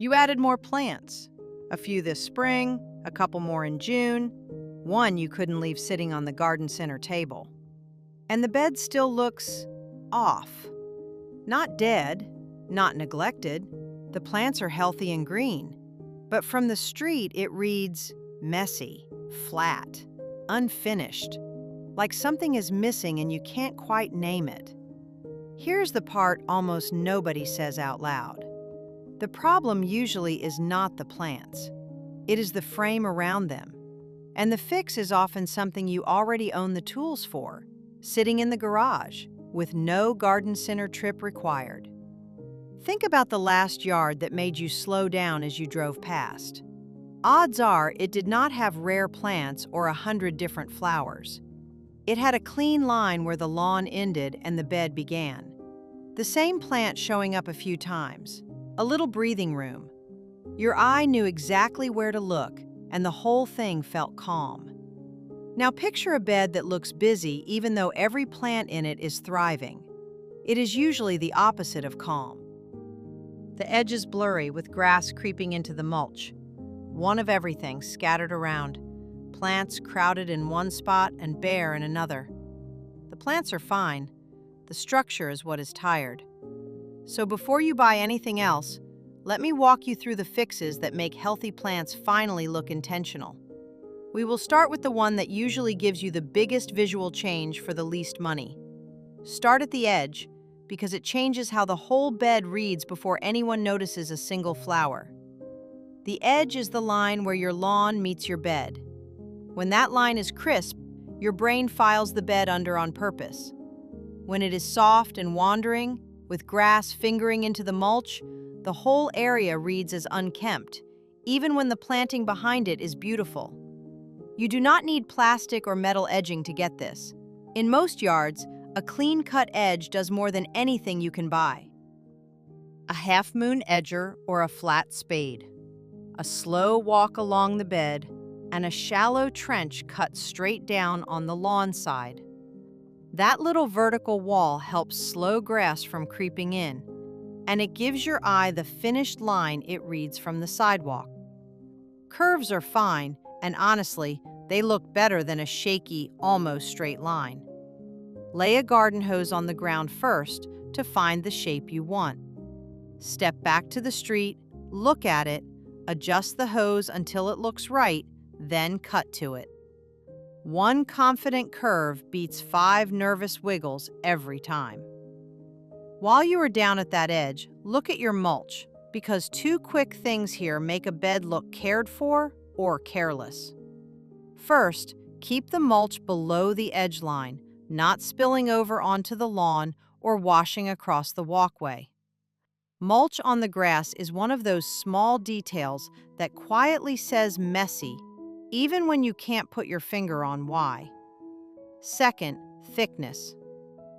You added more plants. A few this spring, a couple more in June, one you couldn't leave sitting on the garden center table. And the bed still looks off. Not dead, not neglected. The plants are healthy and green. But from the street, it reads messy, flat, unfinished, like something is missing and you can't quite name it. Here's the part almost nobody says out loud. The problem usually is not the plants. It is the frame around them. And the fix is often something you already own the tools for, sitting in the garage, with no garden center trip required. Think about the last yard that made you slow down as you drove past. Odds are it did not have rare plants or 100 different flowers. It had a clean line where the lawn ended and the bed began. The same plant showing up a few times. A little breathing room. Your eye knew exactly where to look, and the whole thing felt calm. Now picture a bed that looks busy even though every plant in it is thriving. It is usually the opposite of calm. The edge is blurry with grass creeping into the mulch. One of everything scattered around. Plants crowded in one spot and bare in another. The plants are fine. The structure is what is tired. So before you buy anything else, let me walk you through the fixes that make healthy plants finally look intentional. We will start with the one that usually gives you the biggest visual change for the least money. Start at the edge, because it changes how the whole bed reads before anyone notices a single flower. The edge is the line where your lawn meets your bed. When that line is crisp, your brain files the bed under on purpose. When it is soft and wandering, with grass fingering into the mulch, the whole area reads as unkempt, even when the planting behind it is beautiful. You do not need plastic or metal edging to get this. In most yards, a clean-cut edge does more than anything you can buy. A half-moon edger or a flat spade. A slow walk along the bed, and a shallow trench cut straight down on the lawn side. That little vertical wall helps slow grass from creeping in, and it gives your eye the finished line it reads from the sidewalk. Curves are fine, and honestly, they look better than a shaky, almost straight line. Lay a garden hose on the ground first to find the shape you want. Step back to the street, look at it, adjust the hose until it looks right, then cut to it. One confident curve beats 5 nervous wiggles every time. While you are down at that edge, look at your mulch, because 2 quick things here make a bed look cared for or careless. First, keep the mulch below the edge line, not spilling over onto the lawn or washing across the walkway. Mulch on the grass is one of those small details that quietly says messy, even when you can't put your finger on why. Second, thickness.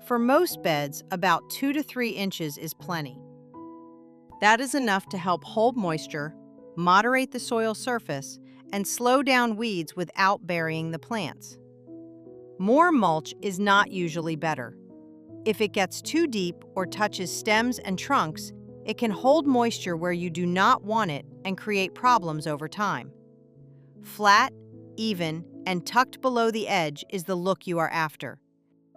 For most beds, about 2 to 3 inches is plenty. That is enough to help hold moisture, moderate the soil surface, and slow down weeds without burying the plants. More mulch is not usually better. If it gets too deep or touches stems and trunks, it can hold moisture where you do not want it and create problems over time. Flat, even, and tucked below the edge is the look you are after.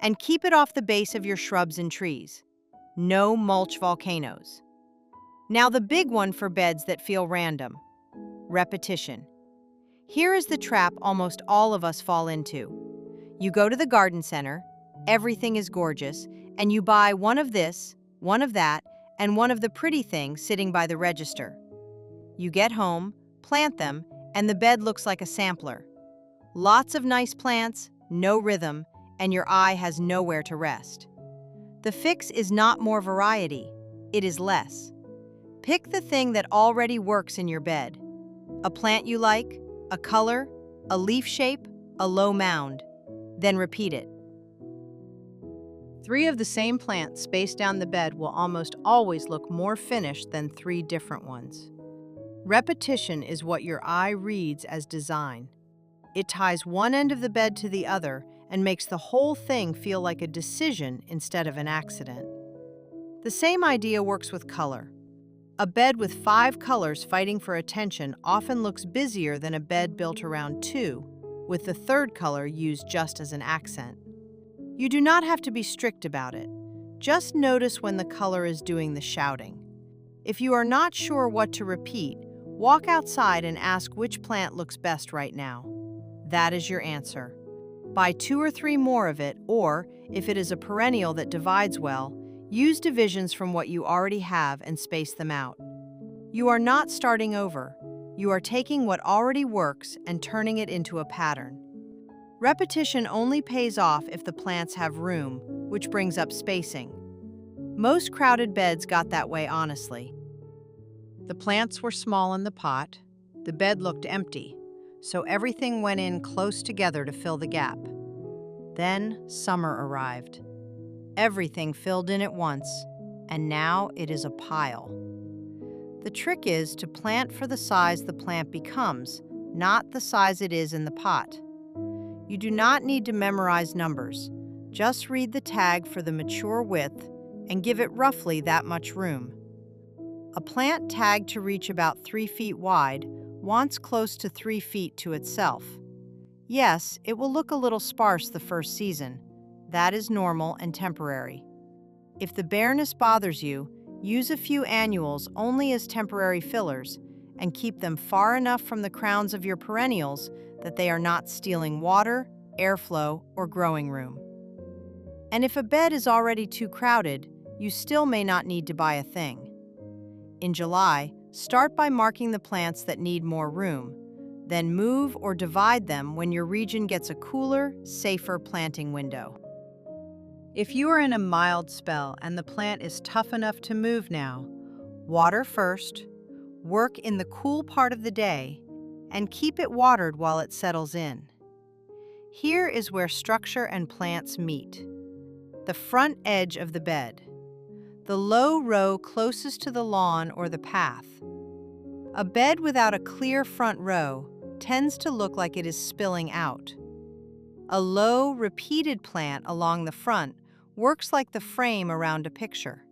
And keep it off the base of your shrubs and trees. No mulch volcanoes. Now the big one for beds that feel random. Repetition. Here is the trap almost all of us fall into. You go to the garden center, everything is gorgeous, and you buy one of this, one of that, and one of the pretty things sitting by the register. You get home, plant them, and the bed looks like a sampler. Lots of nice plants, no rhythm, and your eye has nowhere to rest. The fix is not more variety, it is less. Pick the thing that already works in your bed. A plant you like, a color, a leaf shape, a low mound. Then repeat it. 3 of the same plants spaced down the bed will almost always look more finished than 3 different ones. Repetition is what your eye reads as design. It ties one end of the bed to the other and makes the whole thing feel like a decision instead of an accident. The same idea works with color. A bed with 5 colors fighting for attention often looks busier than a bed built around 2, with the third color used just as an accent. You do not have to be strict about it. Just notice when the color is doing the shouting. If you are not sure what to repeat, walk outside and ask which plant looks best right now. That is your answer. Buy 2 or 3 more of it, or, if it is a perennial that divides well, use divisions from what you already have and space them out. You are not starting over. You are taking what already works and turning it into a pattern. Repetition only pays off if the plants have room, which brings up spacing. Most crowded beds got that way honestly. The plants were small in the pot. The bed looked empty, so everything went in close together to fill the gap. Then summer arrived. Everything filled in at once, and now it is a pile. The trick is to plant for the size the plant becomes, not the size it is in the pot. You do not need to memorize numbers. Just read the tag for the mature width and give it roughly that much room. A plant tagged to reach about 3 feet wide wants close to 3 feet to itself. Yes, it will look a little sparse the first season. That is normal and temporary. If the bareness bothers you, use a few annuals only as temporary fillers and keep them far enough from the crowns of your perennials that they are not stealing water, airflow, or growing room. And if a bed is already too crowded, you still may not need to buy a thing. In July, start by marking the plants that need more room. Then move or divide them when your region gets a cooler, safer planting window. If you are in a mild spell and the plant is tough enough to move now, water first, work in the cool part of the day, and keep it watered while it settles in. Here is where structure and plants meet. The front edge of the bed. The low row closest to the lawn or the path. A bed without a clear front row tends to look like it is spilling out. A low, repeated plant along the front works like the frame around a picture.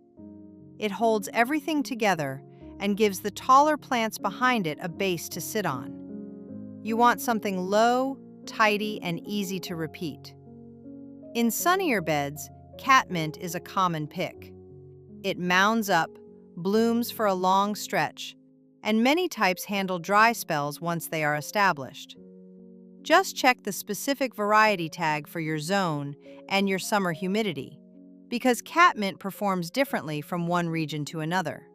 It holds everything together and gives the taller plants behind it a base to sit on. You want something low, tidy, and easy to repeat. In sunnier beds, catmint is a common pick. It mounds up, blooms for a long stretch, and many types handle dry spells once they are established. Just check the specific variety tag for your zone and your summer humidity, because catmint performs differently from one region to another.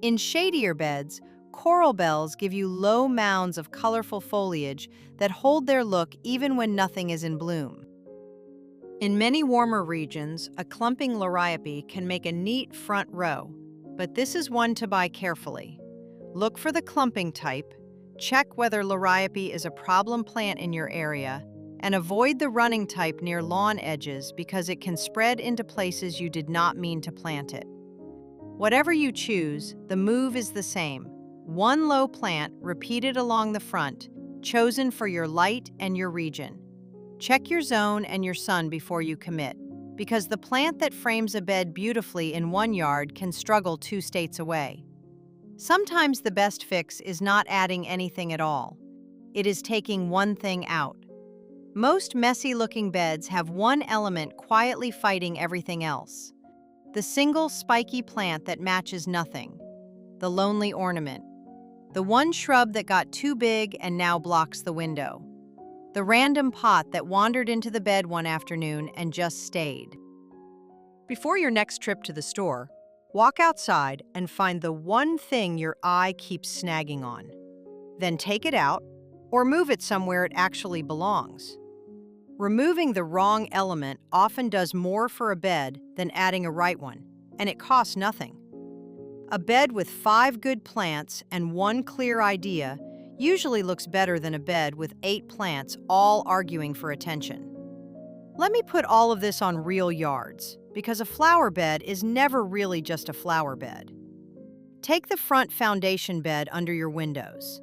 In shadier beds, coral bells give you low mounds of colorful foliage that hold their look even when nothing is in bloom. In many warmer regions, a clumping liriope can make a neat front row, but this is one to buy carefully. Look for the clumping type, check whether liriope is a problem plant in your area, and avoid the running type near lawn edges because it can spread into places you did not mean to plant it. Whatever you choose, the move is the same. One low plant repeated along the front, chosen for your light and your region. Check your zone and your sun before you commit, because the plant that frames a bed beautifully in one yard can struggle 2 states away. Sometimes the best fix is not adding anything at all. It is taking one thing out. Most messy-looking beds have one element quietly fighting everything else. The single spiky plant that matches nothing. The lonely ornament. The one shrub that got too big and now blocks the window. The random pot that wandered into the bed one afternoon and just stayed. Before your next trip to the store, walk outside and find the one thing your eye keeps snagging on. Then take it out or move it somewhere it actually belongs. Removing the wrong element often does more for a bed than adding a right one, and it costs nothing. A bed with 5 good plants and one clear idea usually looks better than a bed with 8 plants all arguing for attention. Let me put all of this on real yards, because a flower bed is never really just a flower bed. Take the front foundation bed under your windows.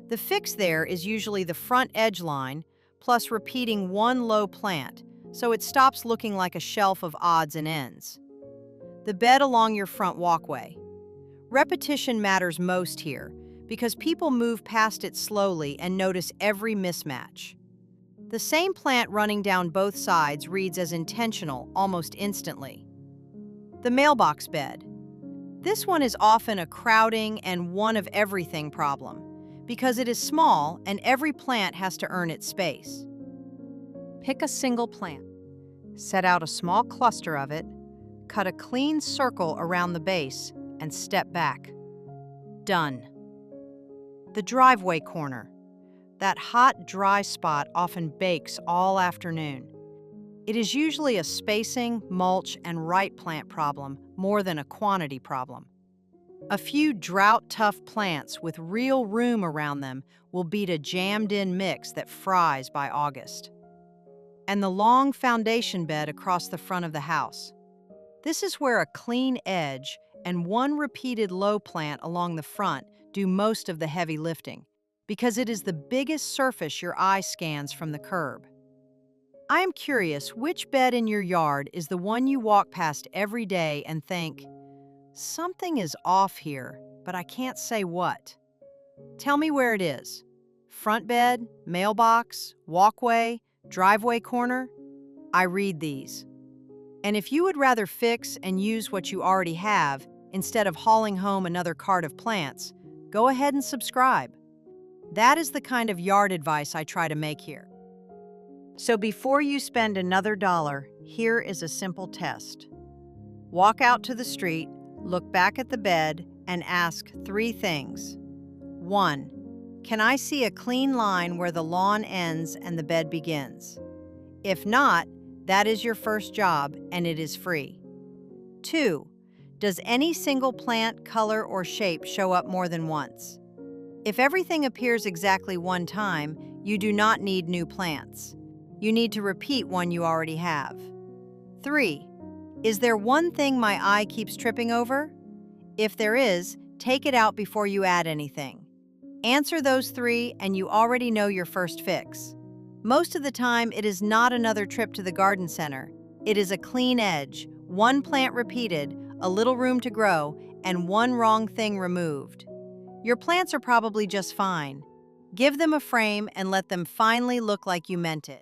The fix there is usually the front edge line plus repeating one low plant, so it stops looking like a shelf of odds and ends. The bed along your front walkway. Repetition matters most here because people move past it slowly and notice every mismatch. The same plant running down both sides reads as intentional almost instantly. The mailbox bed. This one is often a crowding and one of everything problem because it is small and every plant has to earn its space. Pick a single plant. Set out a small cluster of it, cut a clean circle around the base, and step back. Done. The driveway corner. That hot, dry spot often bakes all afternoon. It is usually a spacing, mulch, and right plant problem more than a quantity problem. A few drought-tough plants with real room around them will beat a jammed-in mix that fries by August. And the long foundation bed across the front of the house. This is where a clean edge and one repeated low plant along the front do most of the heavy lifting, because it is the biggest surface your eye scans from the curb. I am curious which bed in your yard is the one you walk past every day and think, something is off here, but I can't say what. Tell me where it is. Front bed, mailbox, walkway, driveway corner? I read these. And if you would rather fix and use what you already have instead of hauling home another cart of plants, go ahead and subscribe. That is the kind of yard advice I try to make here. So before you spend another dollar, here is a simple test. Walk out to the street, look back at the bed, and ask 3 things. 1. Can I see a clean line where the lawn ends and the bed begins? If not, that is your first job and it is free. 2. Does any single plant, color, or shape show up more than once? If everything appears exactly one time, you do not need new plants. You need to repeat one you already have. 3. Is there one thing my eye keeps tripping over? If there is, take it out before you add anything. Answer those 3 and you already know your first fix. Most of the time, it is not another trip to the garden center. It is a clean edge, one plant repeated, a little room to grow, and one wrong thing removed. Your plants are probably just fine. Give them a frame and let them finally look like you meant it.